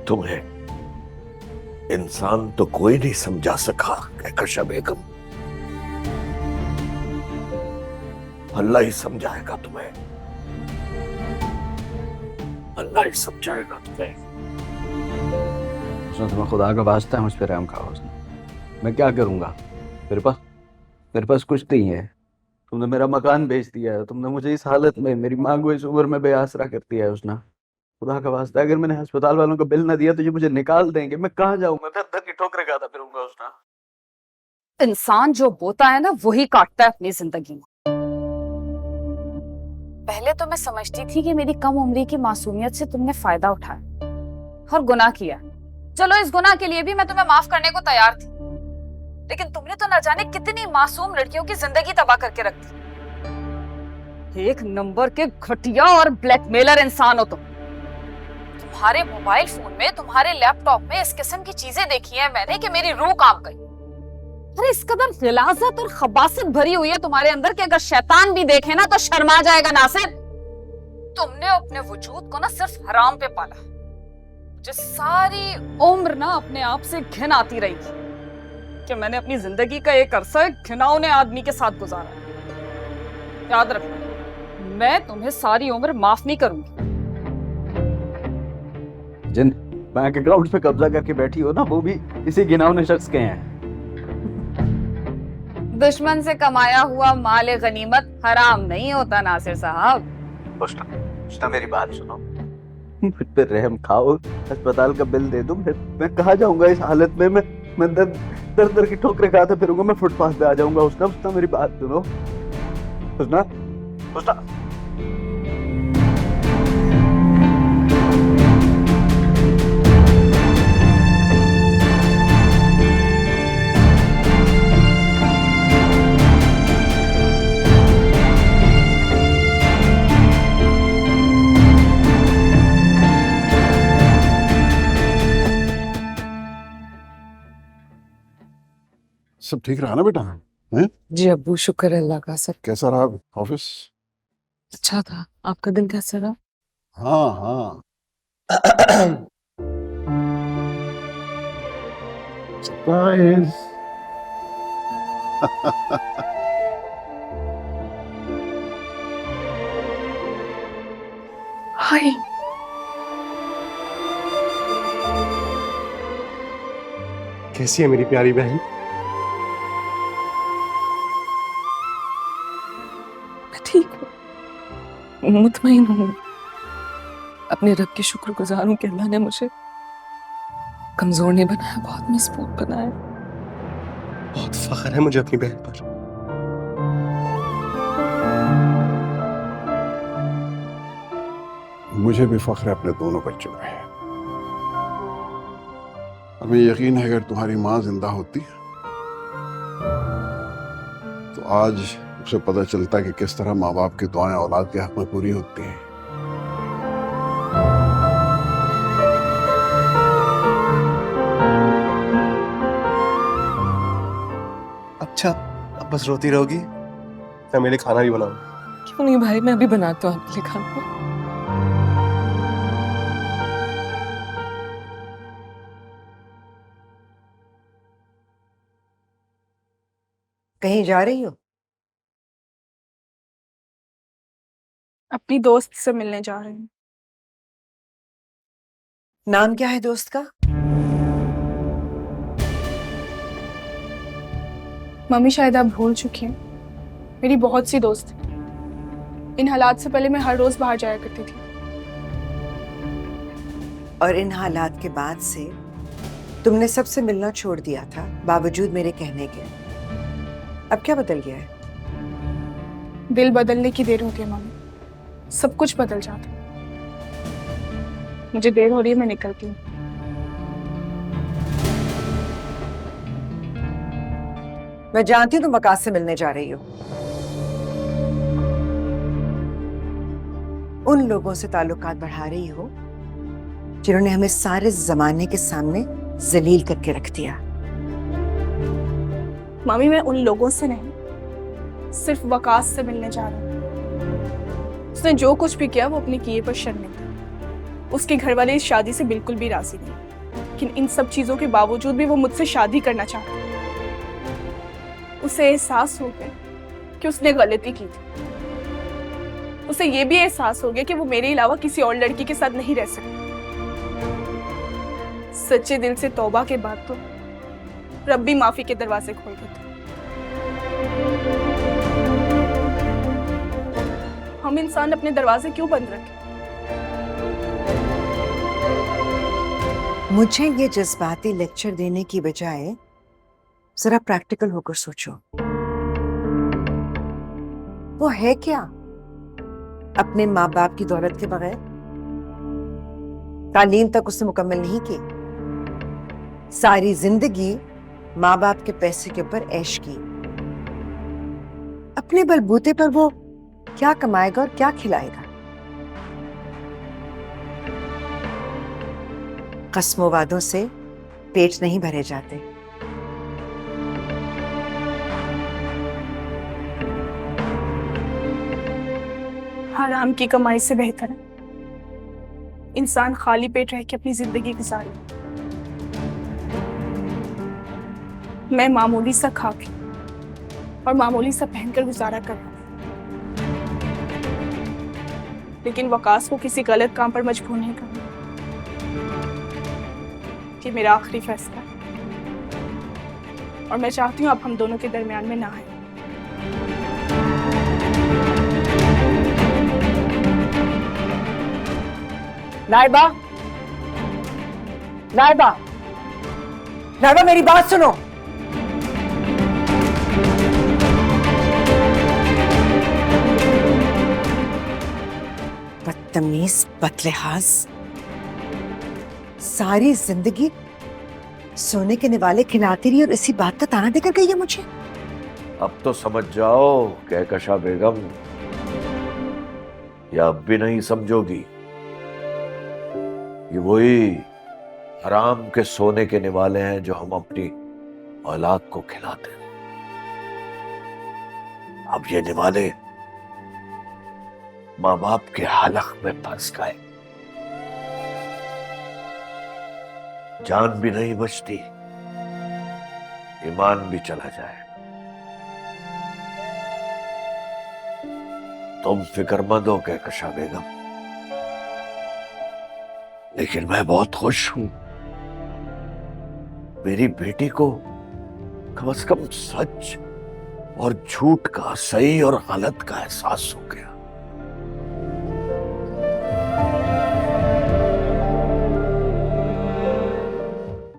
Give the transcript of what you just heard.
तुम्हें इंसान तो कोई नहीं समझा सका कहकशा बेगम, अल्लाह ही समझाएगा तुम्हें, अल्लाह ही समझाएगा तुम्हें। उसने तुम्हें खुदा का वास्ता है मुझ पर रहम खाओ। उसने मैं क्या करूंगा? मेरे पास कुछ नहीं है। तुमने मेरा मकान बेच दिया है, तुमने मुझे इस हालत में, मेरी माँ को इस उम्र में बेआसरा कर दिया है। उसने खुदा का वास्ता है, अगर मैंने अस्पताल वालों को बिल ना दिया तो ये मुझे निकाल देंगे। मैं कहाँ जाऊंगा? दर दर की ठोकरें खाता फिरूंगा। उसने इंसान जो बोता है ना वही काटता है अपनी जिंदगी में। पहले तो मैं समझती थी कि मेरी कम उम्री की मासूमियत से तुमने फायदा उठाया और गुनाह किया। चलो इस गुनाह के लिए भी मैं तुम्हें माफ करने को तैयार थी, लेकिन तुमने तो न जाने कितनी मासूम लड़कियों की जिंदगी तबाह करके रख दी। एक नंबर के घटिया और ब्लैकमेलर इंसान हो तुम। तुम्हारे मोबाइल फोन में, तुम्हारे लैपटॉप में इस किस्म की चीजें देखी हैं मैंने कि मेरी रूह कांप गई। अरे इस कदर गिलाजत और खबासत भरी हुई है तुम्हारे अंदर कि अगर शैतान भी देखे ना तो शर्मा जाएगा। नासिर, तुमने अपने वजूद को ना सिर्फ हराम पे पाला। मुझे सारी उम्र ना अपने आप से घिन आती रही थी कि मैंने अपनी जिंदगी का एक अरसा घिनौने आदमी के साथ गुजारा। याद रखना, मैं तुम्हें सारी उम्र माफ नहीं करूंगी। जिन बैंक अकाउंट पे कब्जा करके बैठी हो ना, वो भी इसी घिनौने शख्स के हैं। दुश्मन से कमाया हुआ माल गनीमत हराम नहीं होता नासिर साहब। उसने मेरी बात सुनो, मुझ पे रहम खाओ, अस्पताल का बिल दे दो। मैं कहाँ जाऊंगा इस हालत में? मैं दर दर की ठोकरें खाता फिरूंगा। मैं फुटपाथ पे आ जाऊंगा। उसना मेरी बात सुनो। उसना सब ठीक रहा ना बेटा? हैं? जी अब्बू, शुक्र अल्लाह का। सर कैसा रहा ऑफिस? अच्छा था। आपका दिन कैसा रहा? हाँ हाँ। सरप्राइज। हाय, कैसी है मेरी प्यारी बहन? मैं ठीक हूँ, मुतमईन हूँ। अपने रब की शुक्रगुजार हूँ कि अल्लाह ने मुझे कमजोर नहीं बनाया, बहुत मजबूत बनाया। बहुत फख्र है मुझे अपनी बहन पर। मुझे भी फख्र है अपने दोनों बच्चों पे। हमें यकीन है अगर तुम्हारी माँ जिंदा होती तो आज उसे पता चलता कि किस तरह माँ बाप की दुआएं औलाद के हक में पूरी होती हैं। अच्छा, अब बस रोती रहोगी? मैं मेरे लिए खाना भी बनाऊं? क्यों नहीं भाई, मैं अभी बनाती हूँ आपके लिए खाना। कहीं जा रही हो? अपनी दोस्त से मिलने जा रही हूँ। नाम क्या है दोस्त का? मम्मी शायद आप भूल चुकी हैं, मेरी बहुत सी दोस्त हैं। इन हालात से पहले मैं हर रोज बाहर जाया करती थी। और इन हालात के बाद से तुमने सबसे मिलना छोड़ दिया था बावजूद मेरे कहने के। अब क्या बदल गया है? दिल बदलने की देर होती है मम्मी, सब कुछ बदल जाता है। मुझे देर हो रही है, मैं निकलती हूँ। मैं जानती हूँ तुम वकास से मिलने जा रही हो। उन लोगों से ताल्लुकात बढ़ा रही हो जिन्होंने हमें सारे जमाने के सामने जलील करके रख दिया। मम्मी मैं उन लोगों से नहीं, सिर्फ वकास से मिलने जा रही हूँ। उसने जो कुछ भी किया वो अपने किए पर शर्मिंदा। उसके घर वाले इस शादी से बिल्कुल भी राजी नहीं, लेकिन इन सब चीजों के बावजूद भी वो मुझसे शादी करना चाहता है। उसे एहसास हो गया कि उसने गलती की थी। उसे ये भी एहसास हो गया कि वो मेरे अलावा किसी और लड़की के साथ नहीं रह सकती। सच्चे दिल से तौबा के बाद तो रब भी माफी के दरवाजे खोल देते। हम इंसान अपने दरवाजे क्यों बंद रखें? मुझे ये जज्बाती लेक्चर देने की बजाय जरा प्रैक्टिकल होकर सोचो। वो है क्या अपने माँ बाप की दौलत के बगैर? तालीम तक उसने मुकम्मल नहीं की, सारी जिंदगी माँ बाप के पैसे के ऊपर ऐश की। अपने बलबूते पर वो क्या कमाएगा और क्या खिलाएगा? कस्मों वादों से पेट नहीं भरे जाते। हराम की कमाई से बेहतर है इंसान खाली पेट रह के अपनी जिंदगी गुजारे। मैं मामूली सा खा के और मामूली सा पहनकर गुजारा कर रहा हूं, लेकिन वकास को किसी गलत काम पर मजबूर नहीं करना। ये मेरा आखिरी फैसला है और मैं चाहती हूँ अब हम दोनों के दरमियान में ना आए। नाइबा, नाइबा, नाइबा, मेरी बात सुनो। बदतमीज, बदलिहाज, सारी जिंदगी सोने के निवाले खिलाती रही और इसी बात का ताना देकर गई है मुझे। अब तो समझ जाओ कहकशा बेगम, या अब भी नहीं समझोगी? ये वही हराम के सोने के निवाले हैं जो हम अपनी औलाद को खिलाते हैं। अब ये निवाले माँ बाप के हलक में फंस गए, जान भी नहीं बचती, ईमान भी चला जाए। तुम फिक्रमंद हो कहकशा बेगम, लेकिन मैं बहुत खुश हूं। मेरी बेटी को कम से कम सच और झूठ का, सही और गलत का एहसास हो गया।